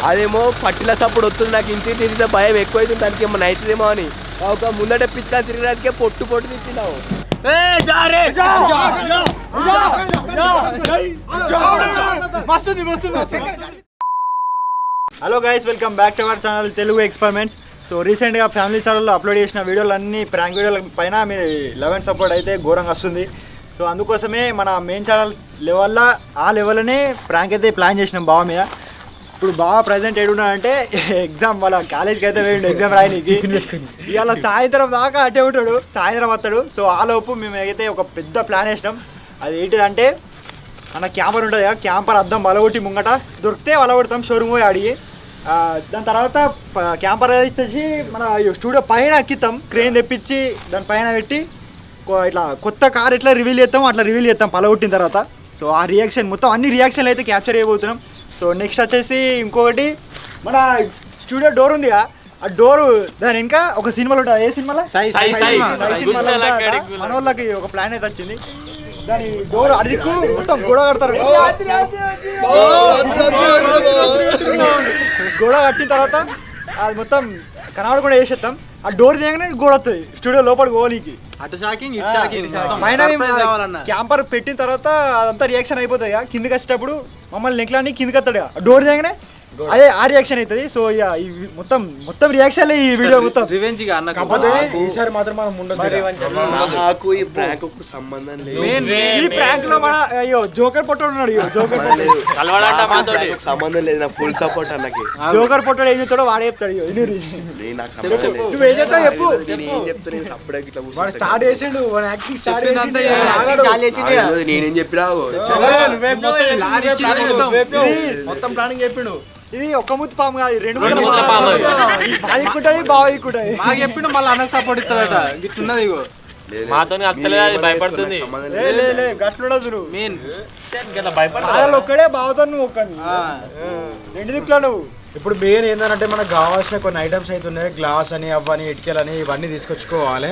అదేమో పట్టిల సప్పుడు వస్తుంది నాకు ఇంటి తిరిగితే భయం ఎక్కువైతుంది దానికి ఏమన్నా అవుతుందేమో అని ఒక ముందట పిచ్చుక తిరిగినాకే పొట్టు తిట్టినావు. Hello guys, welcome back to our channel Telugu experiments. So రీసెంట్గా ఫ్యామిలీ ఛానల్లో అప్లోడ్ చేసిన వీడియోలు అన్నీ ప్రాంక్ వీడియోల పైన మీ లవ్ అండ్ సపోర్ట్ అయితే ఘోరంగా వస్తుంది. సో అందుకోసమే మన మెయిన్ ఛానల్ లెవెల్లో ఆ లెవెల్లోనే ప్రాంక్ అయితే ప్లాన్ చేసినాం బావ మీద. ఇప్పుడు బాగా ప్రజెంట్ ఏడున్నాడంటే ఎగ్జామ్ వాళ్ళ కాలేజ్కి అయితే వేయండి ఎగ్జామ్ రాయడానికి. ఇవాళ సాయంత్రం దాకా అటే ఉంటాడు, సాయంత్రం వస్తాడు. సో ఆలోపు మేము అయితే ఒక పెద్ద ప్లాన్ వేసినాం. అది ఏంటిదంటే మన క్యాంపర్ ఉంటుంది కదా, క్యాంపర్ అద్దం వలగొట్టి ముంగట దొరికితే వలగొడతాం షోరూమ్ పోయి అడిగి. దాని తర్వాత క్యాంపర్ ఇచ్చేసి మన స్టూడియో పైన ఎక్కిస్తాం, క్రేన్ తెప్పించి దాని పైన పెట్టి ఇట్లా కొత్త కార్ ఎట్లా రివీల్ చేస్తాం అట్లా రివీల్ చేస్తాం పలగొట్టిన తర్వాత. సో ఆ రియాక్షన్ మొత్తం అన్ని రియాక్షన్లు అయితే క్యాప్చర్ చేయబోతున్నాం. సో నెక్స్ట్ వచ్చేసి ఇంకొకటి మన స్టూడియో డోర్ ఉంది, ఆ డోరు దాని ఇంకా ఒక సినిమాలో ఉంటుంది. ఏ సినిమాలో మన వాళ్ళకి ఒక ప్లాన్ అయితే వచ్చింది. దాని డోర్ అడిక్కు మొత్తం గొడవ కడతారు. గొడవ కట్టిన తర్వాత అది మొత్తం కనబడకుండా వేసేస్తాం. ఆ డోర్ తీయగానే గోడ వస్తుంది స్టూడియో లోపలికి పోనీకి. క్యాంపర్ పెట్టిన తర్వాత అదంతా రియాక్షన్ అయిపోతుంది. కిందకి వచ్చేటప్పుడు మమ్మల్ని నెక్లాన్ని కిందకి వస్తాడు, డోర్ తీయగానే అదే ఆ రియాక్షన్ అవుతుంది. సో మొత్తం మొత్తం రియాక్షన్ ఈ వీడియో మొత్తం ఈసారి మాత్రం మనం నాకు ఈ ప్రాంక్ సంబంధం లేదు. ఈ ప్రాంక్ లో మన అయ్యో జోకర్ పొట్టాడు ఉన్నాడు, సంబంధం లేదు, నాకు ఫుల్ సపోర్ట్ అన్నకి. జోకర్ పొట్టాడు ఏం చెప్తాడో వాడే చెప్తాడు. నువ్వేం చెప్తావు చెప్పు. స్టార్ట్ చేసిండు యాక్టింగ్ స్టార్ట్ చేసిండు, నేనేం చెప్పినా మొత్తం ప్లానింగ్ చెప్పిండు. ఇది ఒక్క ముద్దు పాము కాదు, రెండు బాగుంటాయి బాగుంటాయి. మాకు చెప్పిండు మళ్ళీ అన్నకు సపోర్ట్ ఇస్తాడట. గిట్లున్నది ఇగో మాతో భయపడుతుంది. గట్లుండదు ఒక్కడే బాగుతాను, నువ్వు ఒక్కడిని రెండు దిక్కులా నువ్వు. ఇప్పుడు మెయిన్ ఏంటంటే మనకు కావాల్సిన కొన్ని ఐటమ్స్ అయితే ఉన్నాయి. గ్లాస్ అని అవని ఇటుకలని ఇవన్నీ తీసుకొచ్చుకోవాలి.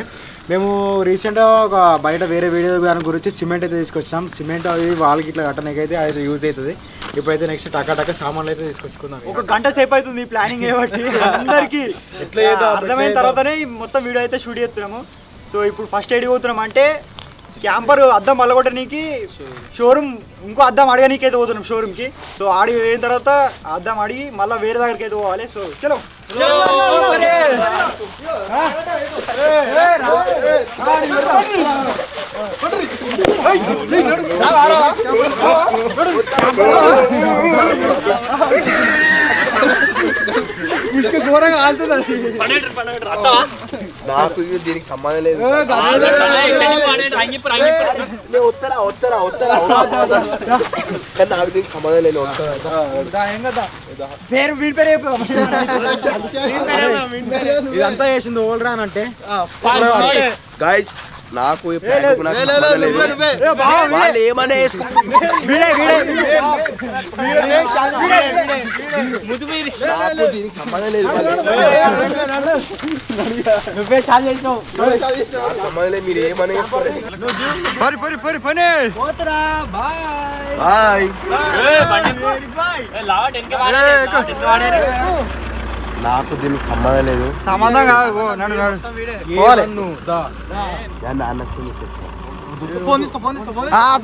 మేము రీసెంట్గా ఒక బయట వేరే వీడియో దాని గురించి సిమెంట్ అయితే తీసుకొచ్చాం. సిమెంట్ అవి వాళ్ళకి ఇట్లా కట్టడానికి అయితే అది యూజ్ అవుతుంది. ఇప్పుడైతే నెక్స్ట్ టకా సామాన్లు అయితే తీసుకొచ్చుకుందాం. ఒక గంట సేపు అవుతుంది ప్లానింగ్ ఏబట్టి అందరికి ఎట్లా అర్థమైన తర్వాతనే మొత్తం వీడియో అయితే షూట్ చేస్తున్నాము. సో ఇప్పుడు ఫస్ట్ ఎడికి పోతున్నాం అంటే క్యాంపర్ అద్దం మల్లగొట్టడానికి షోరూమ్ ఇంకో అద్దం అడగనీకి అయితే పోతున్నాం షోరూమ్కి. సో ఆడి అయిన తర్వాత అద్దం అడిగి మళ్ళీ వేరే దగ్గరికి అయితే పోవాలి. సో చలో ఘోరంగా ఆడుతుంది. నాకు దీనికి సంబంధం లేదు. నాకు దీనికి సంబంధం లేదు. పేరు వీడి పేరు ఇదంతా చేసింది ఓల్డ్ రాన్ అంటే గైస్ నాకు వాళ్ళు ఏమనే నాకు దీనికి సంబంధం లేదు. సంబంధం లేదు, మీరు ఏమనే నాకు దీనికి సంబంధం లేదు. సంబంధం కాదు,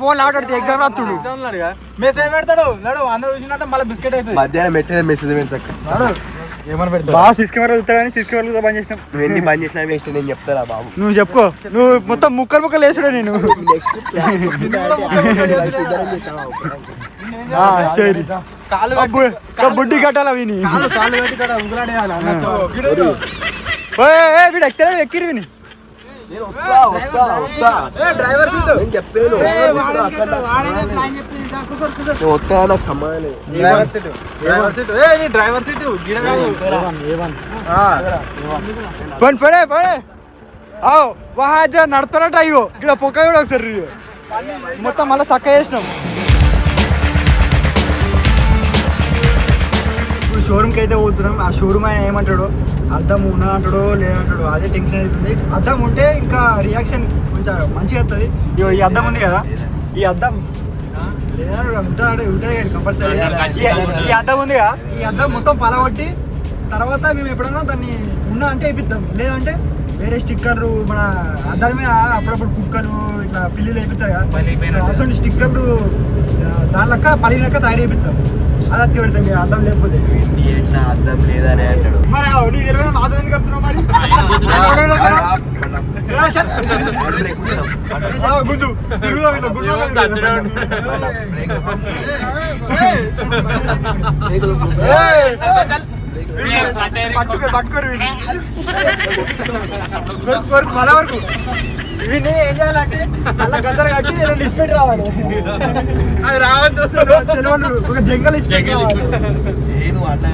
ఫోన్ ఆడాడు ఎగ్జామ్ రాస్తుడు. మెసేజ్ పెడతాడు అన్న చూసినట్టు మళ్ళీ బిస్కెట్ అవుతుంది. మధ్యాహ్నం పెట్టిన మెసేజ్ పెడతా. ఏమని పెడతా బాగా సిస్క్ కెమెరా చూస్తాడని సిస్క్ కెమెరా బంద్ చేసినాం. నువ్వు ఎన్ని బంద్ చేసినా వేస్ట్, నేను చెప్తారా బాబు. నువ్వు చెప్పుకో, నువ్వు మొత్తం ముక్కలు వేసాడే నేను. సరే బుడ్డి కట్టాలా విని వీడు ఎక్కడే ఎక్కిరి విని డ్రైవర్ చెప్పాను నాకు సంబంధం లేదు. డ్రైవర్ సీట్ నడుతున్నట్టు అయ్యో ఇక్కడ పొక్క కూడా ఒకసారి మొత్తం మళ్ళీ చక్క చేసినాం. ఇప్పుడు షోరూమ్కి అయితే పోతున్నాం. ఆ షోరూమ్ ఆయన ఏమంటాడు, అద్దం ఉన్నా అంటాడో లేదంటాడో, అదే టెన్షన్ అవుతుంది. అద్దం ఉంటే ఇంకా రియాక్షన్ కొంచెం మంచిగా వస్తుంది. ఈ అద్దం ఉంది కదా, ఈ అద్దం కంపల్సరీ ఈ అద్దం ఉందిగా ఈ అద్దం మొత్తం పలగొట్టి తర్వాత మేము ఎప్పుడైనా దాన్ని ఉన్నా అంటే వేపిద్దాం, లేదంటే వేరే స్టిక్కర్లు మన అద్దాల మీద అప్పుడప్పుడు కుక్కలు ఇట్లా పిల్లులు వేపిస్తారు కదా, అసలు స్టిక్కర్లు దాని లెక్క పని లెక్క తయారు చేపిద్దాం. అది అత్తి పెడతాం మీరు అద్దం లేకపోతే. చేసిన అర్థం లేదని అంటాడు. మరి నీకు తెలియదు నాతో ఎందుకు చెప్తున్నావు మరి? గుద్దు తిరుగుదాం ఇట్లా పట్టుకోరు మన వరకు వీడిని ఏం చేయాలంటే అలా గద్దలు కట్టి డిస్పెట్ రావాలి. అది రావద్దు తెలియదు ఒక జంగల్ ఇస్పెట్ రావాలి. నేను అన్న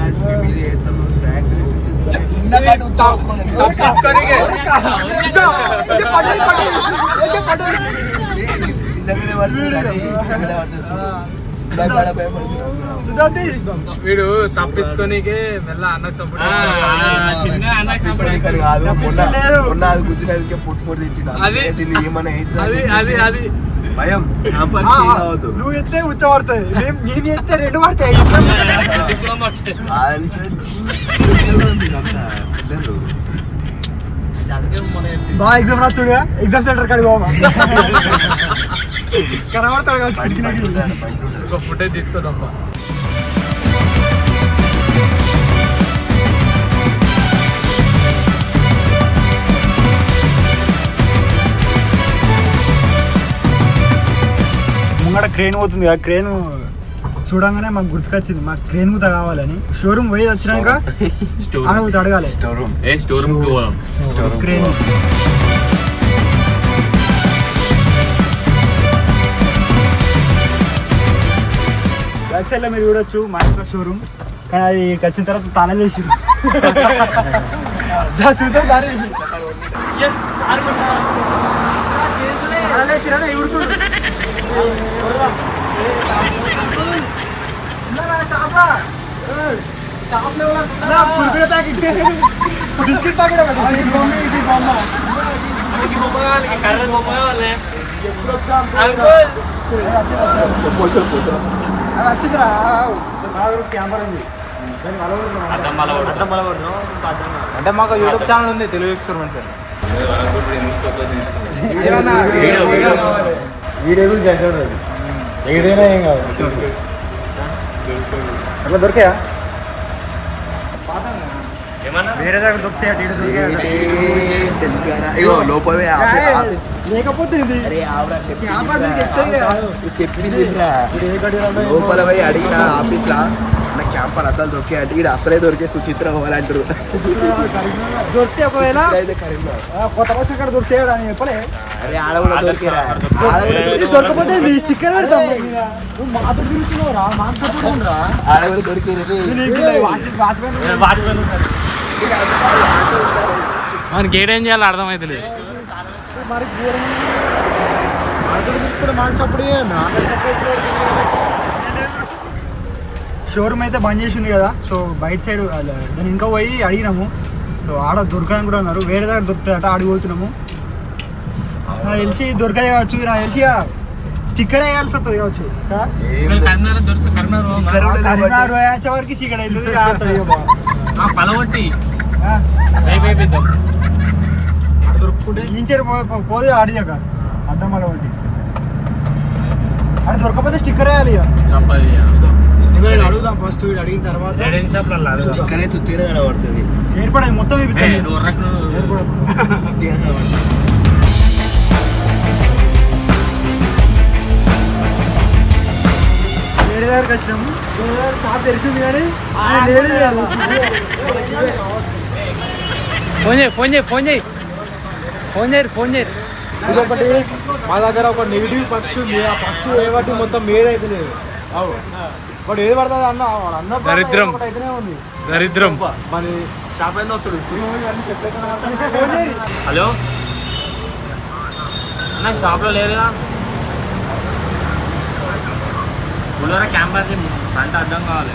వీడు తప్పించుకోనికే మెల్ల అన్నకు సపోర్ట్ కాదు. మొన్న అది గుద్దినదికే పొట్టు పొట్టు తింటున్నా. దీన్ని ఏమన్నా అది భయం. నువ్వు ఎత్తే ఉచ్చబడుతుంది, నేను ఎత్తే రెండు పడతాయి. బాగా ఎగ్జామ్ రాస్తుడుగా ఎగ్జామ్ సెంటర్ కాడికి పోమా కనబడతాడు ఒక ఫుడ్ తీసుకోదమ్మా. ముంగడ క్రేన్ పోతుంది కదా, క్రేన్ చూడంగానే మాకు గుర్తుకొచ్చింది, మాకు క్రేన్ కూడా కావాలని. షోరూమ్ పోయి వచ్చినాక అడగాలి క్రేన్. యాక్చువల్గా మీరు చూడొచ్చు మా ఇంట్లో షోరూమ్, కానీ అది వచ్చిన తర్వాత తాళం వేసి బిస్కెట్ ప్యాకెట్ వచ్చిందిరా కెమెరా ఉంది. అంటే మాకు యూట్యూబ్ ఛానల్ ఉంది తెలుగు ఎక్స్పెరిమెంట్స్. వీడియో గురించి అంటాడు, ఏదైనా ఏం కాదు అట్లా దొరికాయా వేరే దగ్గర దొరుకుతాయి లోపల లేకపోతే లోపల పోయి అడిగిన ఆఫీస్ లా నా క్యాంపర్ అద్దాలు దొరికే అంటే ఇక్కడ అసలే దొరికే సుచిత్ర పోవాలంటారు. దొరికితే ఒకవేళ కొత్త బస్ ఇక్కడ దొరికాడు అని చెప్పలే. అరే ఆడ కూడా దొరికేరా, దొరకపోతే స్టిక్కర్ పెడతాం. మాతో తిరుగుతున్నావురా, మాకు సపోర్ట్ రా. ఆడ కూడా దొరికేది మనకి ఏడేం చేయాలో అర్థమైతలేదు. మరి మాకు సపోర్ట్ షోరూమ్ అయితే బంద్ చేసింది కదా, సో బయట సైడ్ దాన్ని ఇంకా పోయి అడిగినాము. సో ఆడ దొరకదని కూడా అన్నారు, వేరే దగ్గర దొరుకుతాయట ఆడిపోతున్నాము. నాకు తెలిసి దొరకదే కావచ్చు, నాకు తెలిసి స్టిక్కర్ వేయాల్సి వస్తుంది కావచ్చు. కరీంనగర్ వచ్చే వరకు చీకటి అవుతుంది పలవట్టి దొరుకుతుంటే ఇంచారు పోదు ఆడిదాక అర్థం వల్ల ఒకటి అది దొరకపోతే స్టిక్కర్ వేయాలి. అడుగుదాం ఫస్ట్, అడిగిన తర్వాత స్టిక్కర్ అయితే ఉత్తిగా కనబడుతుంది. ఏర్పడదు మొత్తం వేరే దగ్గరికి వచ్చినాము. షాప్ తెలిసింది కానీ ఫోన్ చేయి. ఇదొకటి మా దగ్గర ఒక నెగిటివ్ పక్షి ఉంది, ఆ పక్షి ఏబట్టి మొత్తం మీరైతే లేదు. బట్ ఏది పడుతుంది అన్న దరిద్రం అయితేనే ఉంది. దరిద్రం. మరి షాప్ అయినా వస్తాడు. హలో అన్న, షాప్లో లేదుగా. పుల్లరా క్యాంపర్ ఫ్రంట్ అడ్డం కావాలి.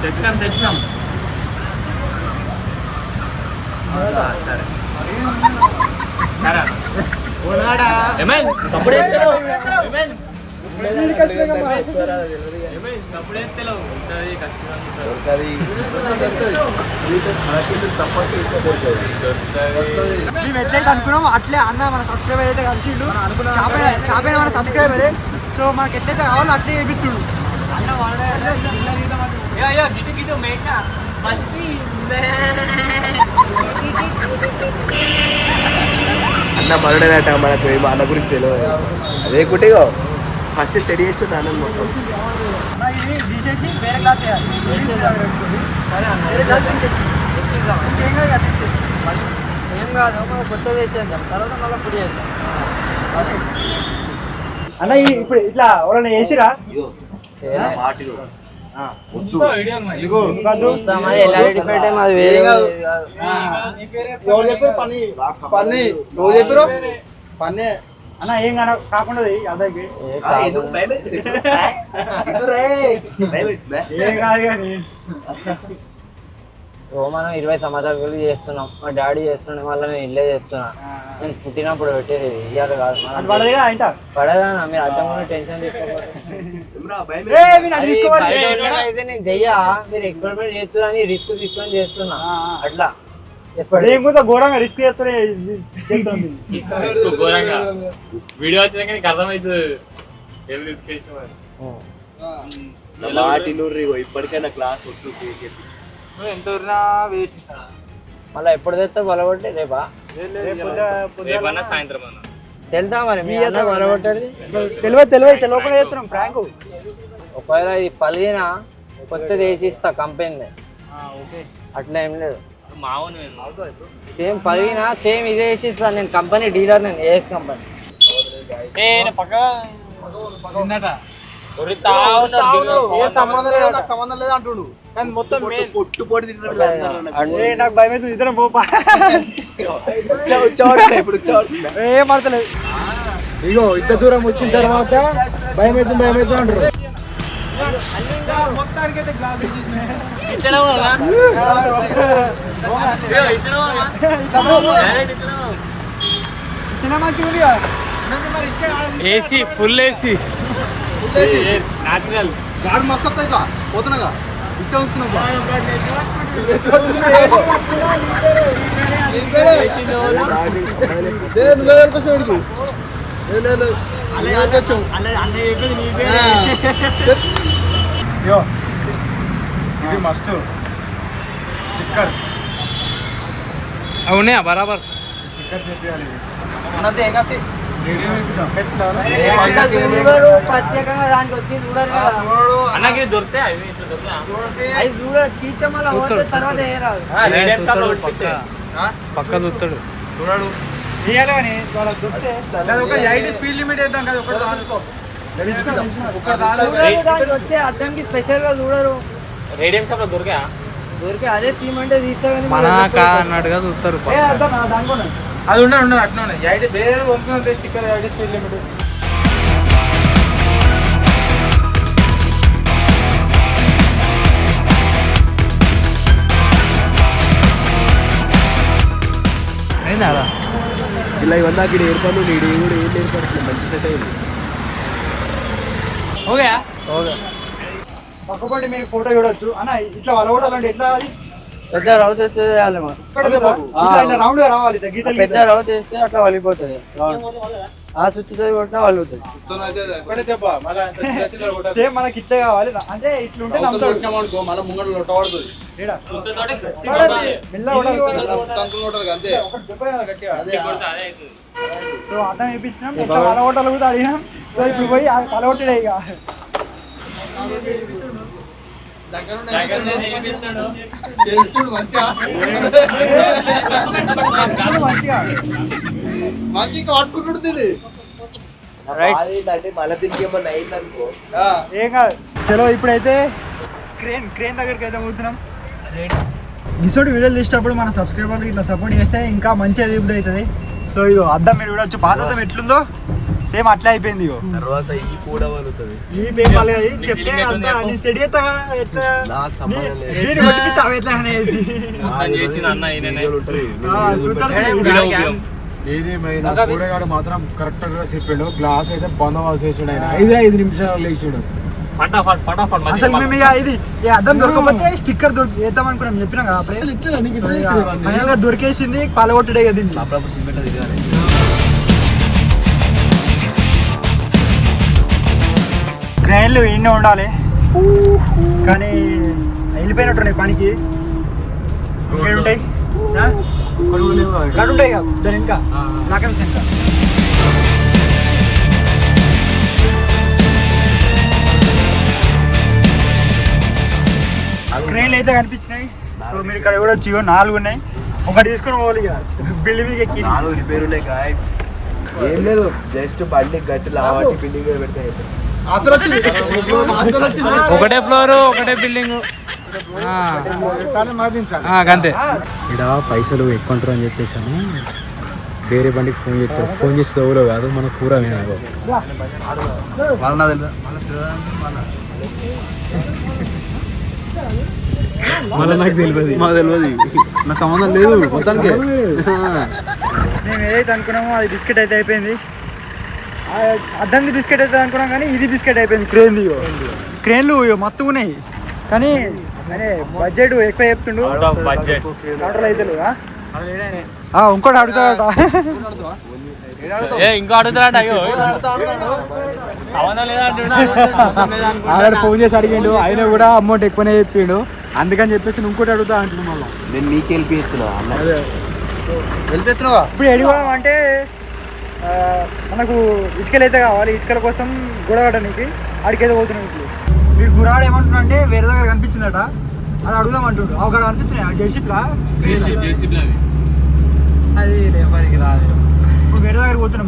తెచ్చినాం సరే సరే ఏమైంది? సప్పుడు చేస్తున్నావు? ఏమైంది? ఏమైంది? సప్పుడు చేస్తలేవు. ఉంటది, ఖచ్చితంగా మేము ఎట్లయితే అనుకున్నాం అట్లే అన్న మన సబ్స్క్రైబర్ అయితే కలిసిండు షాప్ అయిన మన సబ్స్క్రైబరే. సో మనకి ఎట్లయితే కావాలో అట్లే చేపిస్తుడు అన్న. అన్న మనడేనట మనకు ఏమో అన్న గురించి తెలియదు. అదే కుట్టిగో ఫస్ట్ స్టడీ చేస్తుంది అన్న మొత్తం. ఇది తీసేసి వేరే క్లాస్ వేయాలి. వేరే క్లాస్ ఇంకేం కాదు కదా. ఏం కాదు మనం కొత్త వేసేద్దాం, తర్వాత మళ్ళీ పొడి చేద్దాం. అన్న ఇప్పుడు ఇట్లా ఎవరైనా వేసిరా అన్న ఏం కాకుండా అదకి ఏం కాదు కానీ మనం 20 సంవత్సరాలు చేస్తున్నాం. మా డాడీ చేస్తున్నాం, మళ్ళీ నేను ఇల్లే చేస్తున్నా. నేను పుట్టినప్పుడు పెట్టేది ఇయ్యాలి కాదు పడదా. మీరు అర్థం కూడా టెన్షన్ తీసుకోవాలి. నేను చెయ్యా, మీరు ఎక్స్పెరిమెంట్ చేస్తున్నా అని రిస్క్ తీసుకొని చేస్తున్నా. అట్లా ఘోరంగా రిస్క్ చేస్తున్నా. ఘోరంగా వీడియో వచ్చినాక నీకు అర్థమవుతుంది ఏం రిస్క్ చేసిన. ఇప్పటికైనా క్లాస్ మళ్ళీ ఎప్పుడు తెస్తా బలగొట్టి రేపా రేపన్నా సాయంత్రం అన్న తెలుసా మరి మీ అన్న బలగొట్టేది తెలియకుండా చేస్తున్నాం ప్రాంక్. ఒకవేళ ఇది పలిగిన కొత్తది వేసి ఇస్తా కంపెనీ. అట్లా ఏం లేదు, మావును సేమ్ పలిగిన సేమ్ ఇదే వేసి ఇస్తా. నేను కంపెనీ డీలర్, నేను ఏ కంపెనీ సంబంధం లేదు అంటుడు. కానీ మొత్తం పొట్టు పొడి నాకు భయం అవుతుంది. ఇద్దరం పోపా ఇప్పుడు ఏం పడతలేదు. ఇగో ఇంత దూరం వచ్చిన తర్వాత భయం అవుతుంది అంటారు. మొత్తానికైతే glass AC full AC natural గాడు మస్తు వస్తాయి ఇట్లా పోతున్నాగా ఇట్లా ఉంచుకున్నాం. ఇది మస్తు స్టిక్కర్స్ అవునే బరాబర్ స్టిక్కర్స్ వేయాలి. ప్రత్యేకంగా దానికి వచ్చి చూడాలి కదా. అన్నకి దొరుకుతాయి అవి ఇట్లా దొరుకుతాయి అది చూడ చీత మళ్ళీ పోతే తర్వాత ఏ రాదు. పక్క చూస్తాడు చూడాడు స్పీడ్ లిమిట్ వేద్దాం కదా. దానికి వచ్చే అద్దంకి స్పెషల్ గా చూడరు. రేడియం షాప్ లో దొరికా దొరికి అదే తీమంటే తీస్తా కానీ అన్నట్టుగా చూస్తారు. అది ఉండదు అట్లా ఉన్నాయి. వేరే పంపిన స్టిక్కర్ ఐడి స్పీడ్ లిమిట్. ఇలా ఇవన్నీ అక్కడ ఏర్పడు నీడు కూడా ఏం ఏర్పడుతుంది. మంచి సెట్ అయింది. పక్కపండి మీరు ఫోటో చూడొచ్చు. అన్న ఇట్లా వలగొట్టాలంటే ఎట్లా? అది పెద్ద రౌత్ వేస్తే వేయాలి మనం. రౌండ్ రావాలి. పెద్ద రౌత్ వేస్తే అట్లా వలిపోతుంది. ఆ స్విచ్ తో కొట్టినా వలుగుతుంది. సేమ్ మనకి ఇట్లే కావాలి. అంటే ఇట్లుంటే మళ్ళీ ముంగట లొట్టబడుతుంది. సో అర్థం వేయించినాం. ఎట్లా వలగొట్టాలి కూడా అడిగినాం. సో ఇప్పుడు పోయి వలగొట్టాడే ఇక. మంచిగా ఆడుకుంటుంది. మళ్ళీ దీనికి ఏమన్నా అయిందనుకో ఏం కాదు. చలో ఇప్పుడైతే క్రేన్ దగ్గరికి అయితే పోతున్నాం. ఇసోటి వీడియోలు తీసేటప్పుడు మన సబ్స్క్రైబర్లు ఇట్లా సపోర్ట్ చేస్తే ఇంకా మంచిగా దిగుతుంది అవుతుంది. సో ఇది అద్దం మీరు చూడొచ్చు. పాత అద్దం ఎట్లుందో సేమ్ అట్లా అయిపోయింది. తర్వాత ఈ కూడా వలుగుతుంది. ఈ పేరు మళ్ళీ చెప్తే అంతా నీ సెడి ఎట్లా నాకు సంబంధం లేదు. నేను కొట్టిపిస్తావు ఎట్లా అనేసి చేసిన అన్న చూస్తాడు. ఏదేమైనా కూరగాడు మాత్రం కరెక్ట్ డ్రెస్ ఇప్పాడు. గ్లాస్ అయితే బందోబస్తు చేసాడు ఆయన. 5 నిమిషాలు లేచాడు. ఫటాఫట్ అసలు మేము ఇక ఇది ఈ అద్దం దొరకకపోతే స్టిక్కర్ వేద్దాం అనుకున్నాం, చెప్పినాం కదా అప్పుడే. అసలు ఇట్లా నీకు ఇట్లా చేసేది ఇవన్నీ. ఫైనల్ గా దొరికేసింది, పాలగొట్టడే కదా దీన్ని. అప్పుడప్పుడు సిమెంట్ తిరగాలి. గ్రైండ్లు ఎన్నో ఉండాలి కానీ వెళ్ళిపోయినట్టున్నాయి పనికి. ఇంకేంటాయి గడు ఉంటాయి కదా దాని ఇంకా నాకేం ఇంకా క్రెయిన్లు అయితే కనిపించినాయి. సో మీరు ఇక్కడ కూడా వచ్చి 4 ఉన్నాయి, ఒకటి తీసుకొని పోవాలి ఇక బిల్డింగ్ మీద ఎక్కి. 4 రిపేర్ ఉన్నాయి గాయస్. ఏం లేదు, జస్ట్ బండి గట్టి లావాటి బిల్డింగ్ పెడితే ఒకటే ఫ్లోర్ ఒకటే బిల్డింగ్ అంతే. ఇక్కడ పైసలు ఎక్కువ ఉంటారు అని చెప్పేసాను. వేరే బండికి ఫోన్ చేస్తే ఎవరో కాదు, మన కూర మళ్ళీ నాకు తెలియదు, మాకు తెలియదు, నా సంబంధం లేదు మొత్తానికి. మేము ఏదైతే అనుకున్నామో అది బిస్కెట్ అయితే అయిపోయింది. అద్దంది బిస్కెట్ అయితే అనుకున్నాం కానీ ఇది బిస్కెట్ అయిపోయింది. క్రేన్లు మొత్తం ఉన్నాయి కానీ అదే బడ్జెట్ ఎక్కువ చెప్తుండు. ఆర్డర్లు అయితే లేవా? ఇంకోటి అడుగుతాడట. ఇంకో అడుగుతాడట. ఆల్రెడీ ఫోన్ చేసి అడిగిండు, ఆయన కూడా అమౌంట్ ఎక్కువనే చెప్పిండు. అందుకని చెప్పేసి ఇంకోటి అడుగుతా అంటున్నాం. మళ్ళీ నేను మీకు వెళ్ళిపోతున్నావా? ఇప్పుడు ఎడిగోడం అంటే మనకు ఇటుకలు అయితే కావాలి. ఇటుకల కోసం గొడవడానికి అడిగైతే పోతున్నాం. ఇప్పుడు మీరు గురాడు ఏమంటున్నా అంటే వేరే దగ్గర కనిపించిందట, అది అడుగుదాం అంటుండు. అక్కడ కనిపిస్తున్నాయి జేసీప్లా అది రాదు. ఇప్పుడు వేరే దగ్గర పోతున్నాం.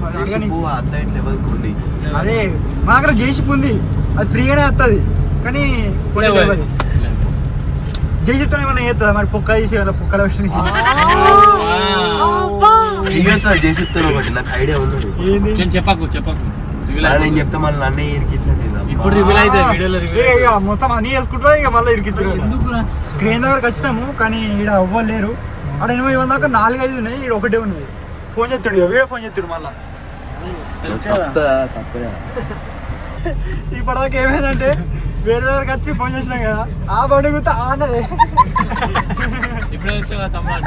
అదే మా దగ్గర జేసీప్ ఉంది, అది ఫ్రీగానే వస్తుంది కానీ జేసీప్తో ఏమైనా చేస్తుందా మరి? పొక్క తీసి ఏమైనా పొక్కల విషయం చేసిస్తాను ఒకటి, నాకు ఐడియా ఉన్నది. చెప్పకు నేను చెప్తా మళ్ళీ నన్నే ఇరికించండి. ఇప్పుడు రివీల్ అయితే వీడియోలో మొత్తం అన్నీ వేసుకుంటా ఇక మళ్ళీ ఇరికించారు. స్క్రీన్ దగ్గరకు వచ్చినాము కానీ ఇక్కడ అవ్వలేరు. అక్కడ 8 దాకా 4-5 ఉన్నాయి, ఇక్కడ ఒకటే ఉన్నది. ఫోన్ చేస్తాడు, వీడియో ఫోన్ చేస్తాడు మళ్ళీ. ఇప్పటిదాకా ఏమైందంటే వేరే దగ్గరకు వచ్చి ఫోన్ చేసినాం కదా, ఆ బండి గుర్తు ఆనదే. ఇప్పుడే వచ్చా తమ్ముడు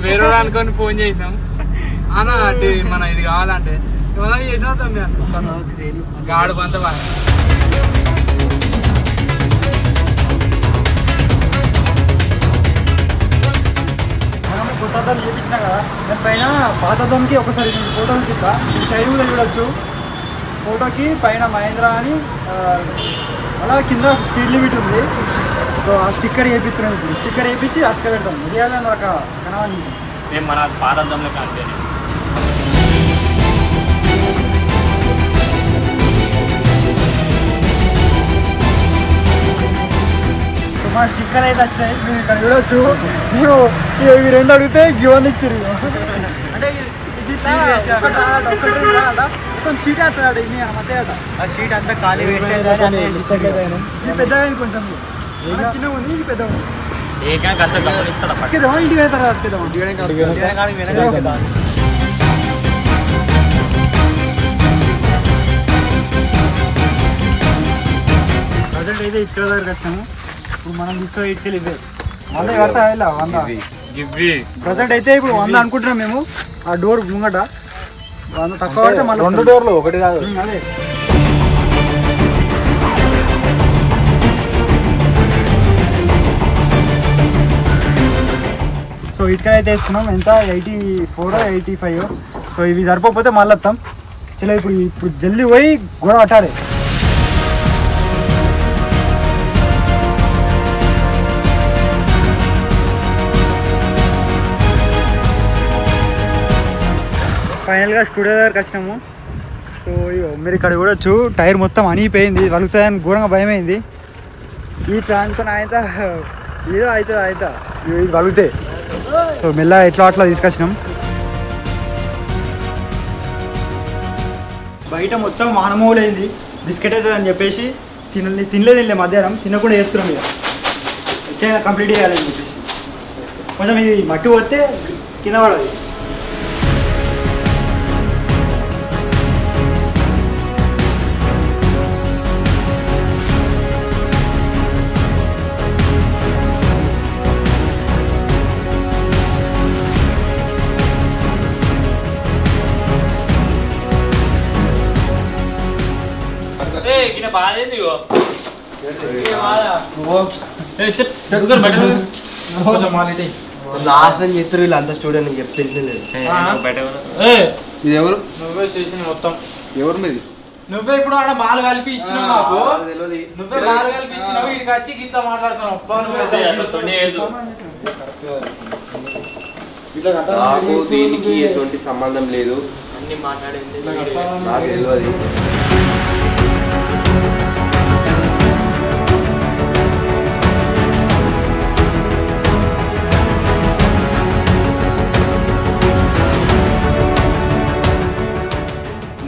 వేరే అనుకొని ఫోన్ చేసినాం అన్న అంటే మన ఇది కావాలంటే ఏమన్నా చేసినా తమ్మి గాడు పంత బాగా. కొత్త అద్దం చూపించినా కదా, దాని పైన పాత అద్దంకి ఒకసారి ఫోటో చూపిస్తా. ఈ సైడ్ కూడా చూడొచ్చు. ఫోటోకి పైన మహేంద్ర అని అలా కింద స్పీడ్ లిమిట్ ఉంది. సో ఆ స్టిక్కర్ వేపిస్తున్నాం. ఇప్పుడు స్టిక్కర్ వేపించి అక్క పెడతాం. ఉదయాలే ఒక కనవాలి సేమ్ మన పాత అద్దంలో కాంతే. మా స్టిక్కర్ అయితే వచ్చినాయి, మీరు ఇక్కడ చూడవచ్చు. మేము ఇవి 2 అడిగితే గివన్ ఇచ్చారు. అంటే మొత్తం షీట్ అవుతుంది మధ్య ఆ షీట్ అంతా ఖాళీ వేస్ట్ ఇది పెద్దగా కొంచెం చిన్నగా ఉంది, ఇది పెద్దగా ఉంది. ఇంటికి పోయిన తర్వాత ప్రజెంట్ అయితే ఇటుక దగ్గరకు వచ్చాము. ఇప్పుడు మనం తీసుకొని ఇటుకలు ఇవే 100 కడతా 100. ప్రజెంట్ అయితే ఇప్పుడు 100 అనుకుంటున్నాం మేము. ఆ డోర్ ముంగట 100 తక్కువ పడితే మళ్ళీ 2 డోర్లు ఒకటి కాదు. అదే సో ఇటుక అయితే వేసుకున్నాం. ఎంత 84 85. సో ఇవి సరిపోతే మళ్ళీ వస్తాం. చలో ఇప్పుడు జల్దీ పోయి గోడ కట్టాలి. ఫైనల్గా స్టూడియో దగ్గరకు వచ్చినాము. సో మీరు ఇక్కడ చూడొచ్చు, టైర్ మొత్తం అనిగిపోయింది, వలుగుతుందని ఘోరంగా భయమైంది. ఈ ప్రాంతం అయితే ఏదో అవుతుంది ఇది వలుగుతాయి. సో మెల్లగా ఎట్లా అట్లా తీసుకొచ్చినాం. బయట మొత్తం వానమూలైంది. బిస్కెట్ అవుతుంది అని చెప్పేసి తినలే మధ్యాహ్నం తినకుండా వేస్తున్నాం. ఇక ఎట్లయినా కంప్లీట్ చేయాలని చెప్పేసి కొంచెం ఇది మట్టి పోతే కింద పడదు. నాశనం చేస్తారు వీళ్ళంతా స్టూడెంట్ చెప్తే లేదు. ఇది ఎవరు? నువ్వే చేసిన మొత్తం. ఎవరు మీది? నువ్వే ఇప్పుడు ఆడ మాలు కలిపి ఇచ్చినావు నాకు. నువ్వే మాలు కలిపి ఇచ్చినావు, వీడికి వచ్చి గీత మాట్లాడుతున్నావు. నాకు దీనికి ఎటువంటి సంబంధం లేదు. అన్ని మాట్లాడింది నాకు తెలియదు.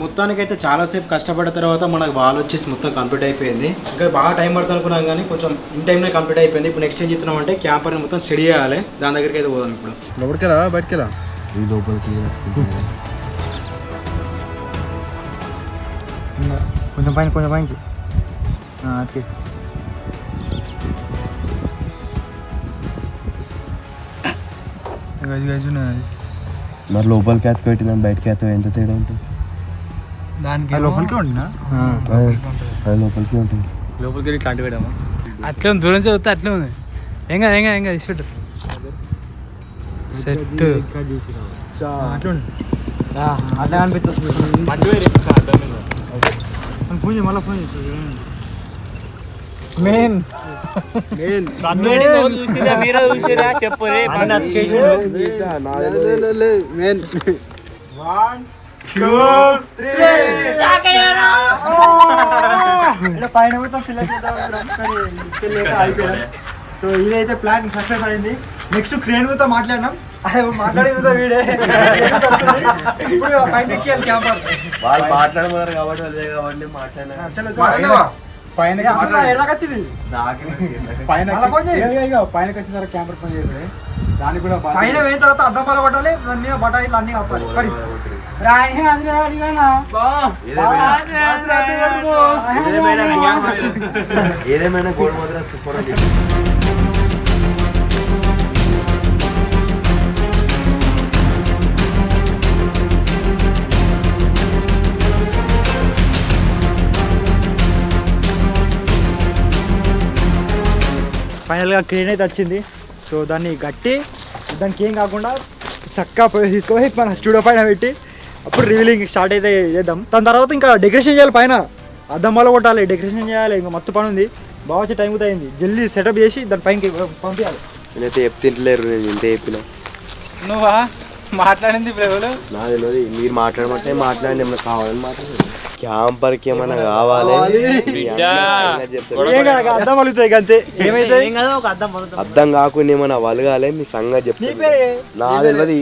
మొత్తానికైతే చాలాసేపు కష్టపడిన తర్వాత మనకు బాల్ వచ్చేసి మొత్తం కంప్లీట్ అయిపోయింది. ఇంకా బాగా టైం పడుతుంది అనుకున్నాం కానీ కొంచెం ఇన్ టైంలో కంప్లీట్ అయిపోయింది. ఇప్పుడు నెక్స్ట్ ఏం చేస్తున్నాం అంటే క్యాంపర్ని మొత్తం స్టడీ చేయాలి. దాని దగ్గరికి అయితే పోదాం. ఇప్పుడు లోపలికి రా, బయటికి రా. ఈ లోపలికి కొంచెం పైనకి అతికి. మరి లోపలికి ఎత్తుకు పెట్టినా బయటకి ఎత్త ఎంత తేడా ఉంటుంది? దానికి లోపలికి ఉండినా లోపలికి ఉంటుంది. లోపలికి వెళ్ళి కాంటి పెట్టామా? అట్లే ఉంది, దూరం చదివితే అట్లే ఉంది. ఏం కాదు ఇష్టం సెట్ అట్లా అనిపిస్తుంది. ఫోన్ చేయి, మళ్ళీ ఫోన్ చేసి మెయిన్ మీరే చూసిరా చెప్పు పైన మొత్తం అయిపోయింది. సో ఇదైతే ప్లాన్ సక్సెస్ అయింది. నెక్స్ట్ క్రేన్ తో మాట్లాడినాం, మాట్లాడి వీడే ఇప్పుడు పైన ఎక్కియాలి క్యాంపర్. వాళ్ళు మాట్లాడమన్నారు కాబట్టి అదే కాబట్టి మాట్లాడినా. పైన వచ్చింది పైనకి వచ్చిన తర్వాత క్యాంపర్ పని చేసి దానికి కూడా పైన పోయిన తర్వాత అద్దం పాలు పట్టాలి, దాని మీద బటాయిలు అన్ని కప్పాలి. ఏదేమైనా గోల్డ్ మాత్రం సూపర్. ఫైనల్గా క్రేన్ అయితే వచ్చింది. సో దాన్ని గట్టి దానికి ఏం కాకుండా చక్కగా పోయి తీసుకొని మన స్టూడియో పైన పెట్టి అప్పుడు రివీలింగ్ స్టార్ట్ అయితే చేద్దాం. దాని తర్వాత ఇంకా డెకరేషన్ చేయాలి, పైన అద్దం కొట్టాలి, డెకరేషన్ చేయాలి. ఇంకా మొత్తం పని ఉంది. బాగా వచ్చే టైం కూడా అయింది. జల్దీ సెటప్ చేసి దాని పైనకి పంపించాలి. నేనైతే చెప్తింటలేరు, నేను ఇంతే చెప్పిన. నువ్వా మాట్లాడింది ఇప్పుడు నాకు తెలియదు. మీరు మాట్లాడమంటే మాట్లాడండి, ఏమైనా కావాలని మాట్లాడండి. క్యాంపర్కి ఏమైనా కావాలి అద్దం వలుగుతాయి అంతే. ఏమైతే అర్థం కాకుండా ఏమైనా వలగాలి మీ సంగతి చెప్తాను. నాకు తెలియదు.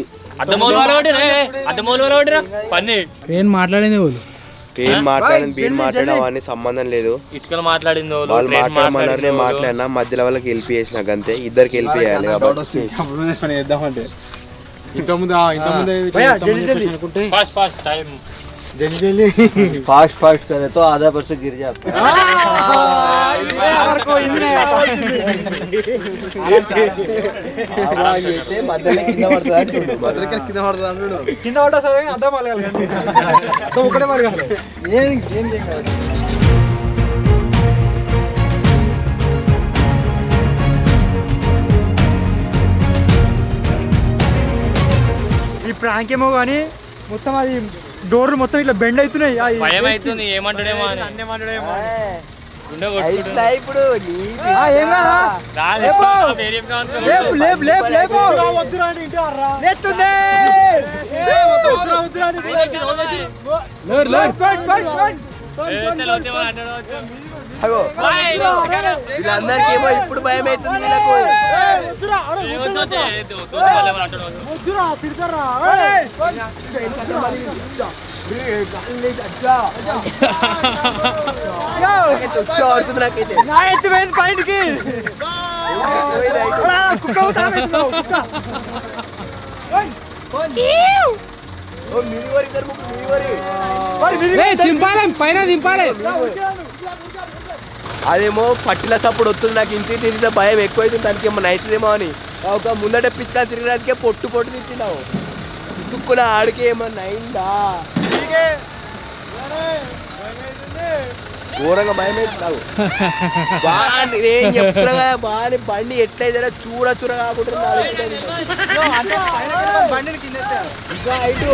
ఏం మాట్లాడింది వాళ్ళు? ట్రైన్ మాట్లాడింది, బీన్ మాట్లాడిన అవన్నీ సంబంధం లేదు. ఇటుకలు మాట్లాడింది వాళ్ళు మాట్లాడమన్నారు, నేను మాట్లాడినా. మధ్యలో వాళ్ళకి హెల్ప్ చేసిన అంతే. ఇద్దరికి హెల్ప్ చేయాలి కాబట్టి చేద్దామంటే ఇంతకుముందు फास्ट करे तो आधा परसेंट गिर जाता है. ఈ ప్రాంక్ ఏమో కానీ మొత్తం అది డోర్లు మొత్తం ఇట్లా బెండ్ అవుతున్నాయి. భయం అవుతుంది, ఏమంటాడేమో అని. ఇప్పుడు వీళ్ళందరికీ ఏమో ఇప్పుడు భయం అవుతుంది. వచ్చి నాకైతే పైనకి కుక్క మిదివరి ఇద్దరు ముగ్గురు మిదివరి దింపాలి పైన దింపాలి. అదేమో పట్టిల సప్పుడు వస్తుంది నాకు ఇంటి తిరిగితే భయం ఎక్కువైతుంది దానికి ఏమన్నా అవుతుందేమో అని ఒక ముందట పిచ్చుకొని తిరగడానికే పొట్టు తిట్టినావు సుక్కున ఆడికి ఏమన్నా అయిందా ఘోరంగా భయం అవుతున్నావు నేను చెప్తున్నా కదా బాగా బండి ఎట్లయితే చూర కాకుండా బండిని కింద ఇటు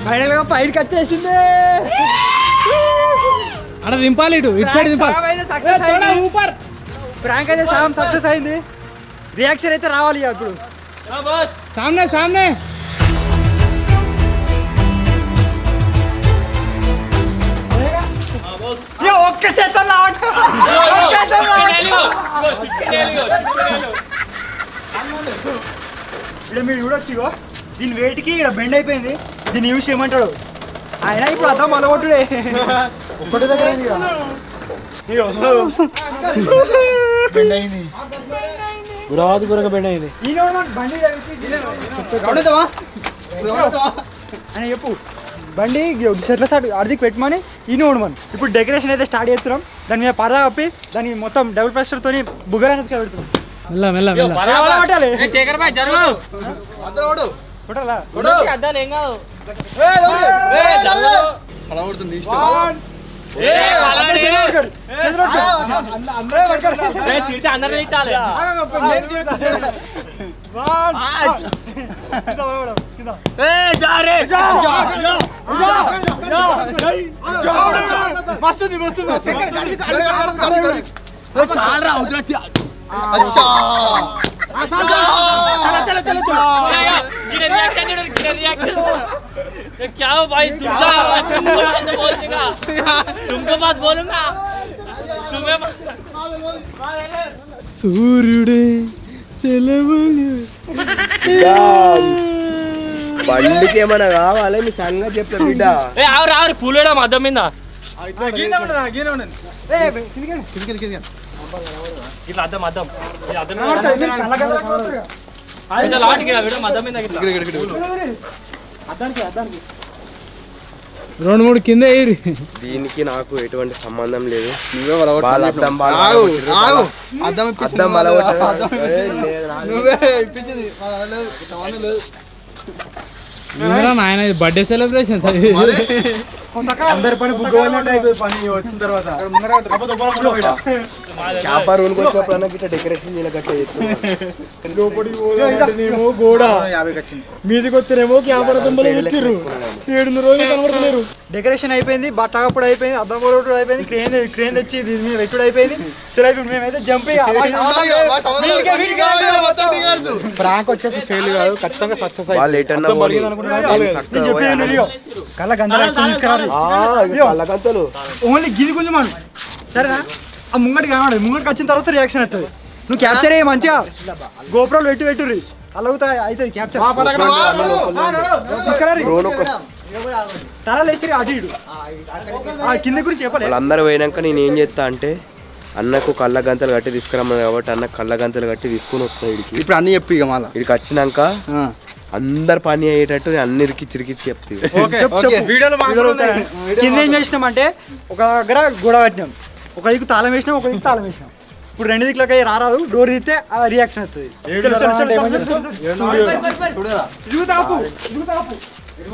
ఫైనల్గా పైకి వచ్చేసింది. అక్కడ దింపాలి, ఇటు సైడ్ దింపాలి. ప్రాంక్ అయితే సగం సక్సెస్ అయింది. రియాక్షన్ అయితే రావాలి ఇప్పుడు. సామ్నే సామ్నే ఒక్క చేతల్లో ఇక్కడ మీరు చూడొచ్చు. ఇగో దీని వెయిట్కి ఇక్కడ బెండ్ అయిపోయింది. దీన్ని యూజ్ చేయమంటాడు ఆయన. ఇప్పుడు అర్థం అలగొట్టుడే ఒక్కటి దగ్గర బెండ్ అయింది. గురాదు గురక బెండ్ అయింది. అని చెప్పు బండి సెట్ల సార్ అర్ధికి పెట్టమని ఈ నోడమని. ఇప్పుడు డెకరేషన్ అయితే స్టార్ట్ చేస్తున్నాం. దాని మీద పరదా కప్పి దాన్ని మొత్తం డబుల్ ప్రెషర్తో బుగ్గర అనేది పెడుతున్నాం. మెల్ల మెల్ల మెల్ల శేఖర్ భాయ్ జరుగు కొట్టాలా? అద్దాలు ఏం కాదు. क्या हो भाई तुमको बात बोलूं ना तुम्हें సూర్యుడే సెలవులు. బండికి ఏమైనా కావాలి మీ సంగతి చెప్తా బిడ్డ. ఆరు పూలేడా మద్దం మీద ఇట్లా అద్దం అద్దం మద్దం మీద రెండు మూడు కింద ఎయిరి. దీనికి నాకు ఎటువంటి సంబంధం లేదు. ఆయన బర్త్డే సెలబ్రేషన్ అందరి పని బుక్ పని వచ్చిన తర్వాత క్యాంపర్ రూమ్ వచ్చినప్పుడు గిట్ట డెకరేషన్ గోడ మీదికి వస్తేనేమో క్యాంపర్ దుంపలు ఇచ్చిర్రు. 7 రోజులు కనబడతలేరు. డెకరేషన్ అయిపోయింది, బట్టప్పుడు అయిపోయింది, అద్దం కొరటు అయిపోయింది, క్రేన్ తెచ్చి దీని మీద పెట్టుడు అయిపోయింది. చలో ఇప్పుడు మేమైతే జంప్ ప్రాంక్ వచ్చేసి ఫెయిల్ కాదు, ఖచ్చితంగా సక్సెస్ కళ్ళ గంతలు ఓన్లీ గిది కొంచెం మనం సరేనా. ఆ ముంగటి కనబడదు, ముంగటికి వచ్చిన తర్వాత రియాక్షన్ అవుతుంది. నువ్వు క్యాప్చర్ అయ్యి మంచిగా గోప్రోలు పెట్టుర్రి అలాగుతా అవుతుంది క్యాప్చర్. తల లేచి అటు ఇటు కింద గురించి చెప్పలేదు. వాళ్ళందరూ పోయినాక నేను ఏం చేస్తా అంటే అన్నకు కళ్ళ గంతలు కట్టి తీసుకురమ్మని కాబట్టి అన్న కళ్ళ గంతలు కట్టి తీసుకుని వస్తాయి. ఇడికి ఇప్పుడు అన్ని చెప్పి ఇక మళ్ళీ ఇడికి వచ్చినాక అందరు పని అయ్యేటట్టు అన్ని ఇరికిచ్చి చెప్తాయి. కింద ఏం చేసినామంటే ఒక దగ్గర గొడవ పెట్టినాం, ఒక దిక్కు తాళం వేసినాం, ఒక దిక్కు తాళం వేసినాం. ఇప్పుడు రెండు దిక్కులకి రారాదు, డోర్ తీస్తే ఆ రియాక్షన్ వస్తుంది.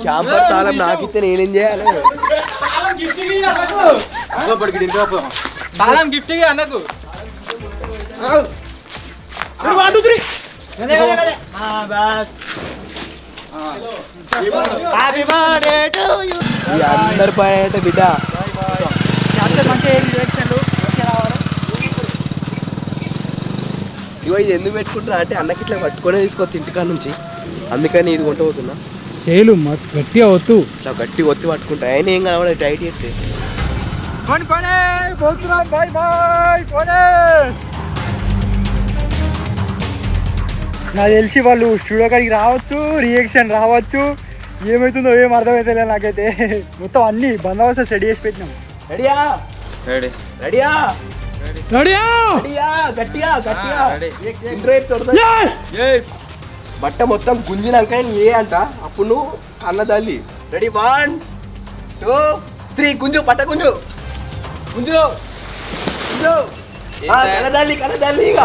క్యాంపర్ తాళం నాకిస్తే నేనేం చేయాలి? తాళం గిఫ్ట్ అన్నకు అందరి పని అంటే బిడ్డ ఇగో ఇది ఎందుకు పెట్టుకుంటున్నా అంటే అన్నకి ఇట్లా పట్టుకొనే తీసుకోవచ్చు ఇంటికాడ నుంచి, అందుకని ఇది కొంటపోతున్నా. చేయలు గట్టిగా వద్దు, ఇట్లా గట్టి ఒత్తి పట్టుకుంటా. ఆయన ఏం కనబడదు టైట్ చేస్తే. నాకు తెలిసి వాళ్ళు స్టూడియో కాడికి రావచ్చు, రియాక్షన్ రావచ్చు, ఏమవుతుందో ఏం అర్థమైతే నాకైతే మొత్తం అన్ని బందోబస్తు సెట్ చేసి పెట్టినాం. రెడీయా రెడీయా రెడీయా గట్టిగా గట్టిగా ఇంట్రో చెప్తా. బట్ట మొత్తం గుంజినాక ఏ అంట అప్పుడు నువ్వు అన్నదాల్లి. రెడీ 1 2 3 గుంజు బట్ట గుంజు గుంజు గుంజు కనదాల్లి కనదాల్లి ఇక